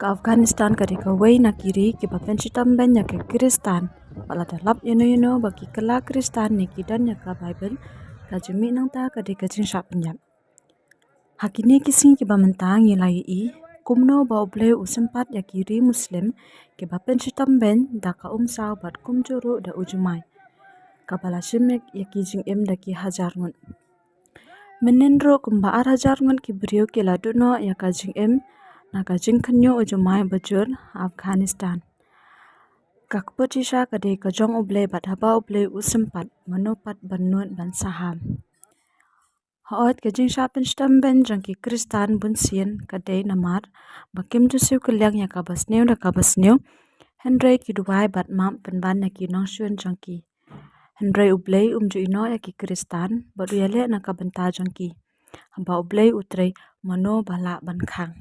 Ka Afghanistan kadi kawei na kiri ki bapen sitam ben ya ke Kristan wala dalap yuno bagi kela Kristan ni kidan ya ka Bible ka jumi nang ta kadi ka jing sap penyap. Hakini kising ki bamantang yilai I kumno ba Blei usempat ya kiri Muslim ki bapen sitam ben da ka Mynsaw bat kumjuru da Jumai. Ka balasimek ya ki jing da ki hajar ngun. Menendro kumbaar hajar ngun ki beriu ki laduno ya ka jing na ka jing kanyo Jumai bajur Afghanistan. Ka keputisha kade ka jong Blei bat haba Blei usempat menopat banut ban saham. Haot ka jing shapen sitam ben jang ki Kristan bun sien kade namar bakim tusiu kelyang ya ka basneu da ka basneu Henry ki duai bat mam penban ya ki nongsyun jang ki. Henry U Blei umju ino ya ki Kristan baru yale na ka benta jang ki. Haba Blei utrei mano bala ban khang.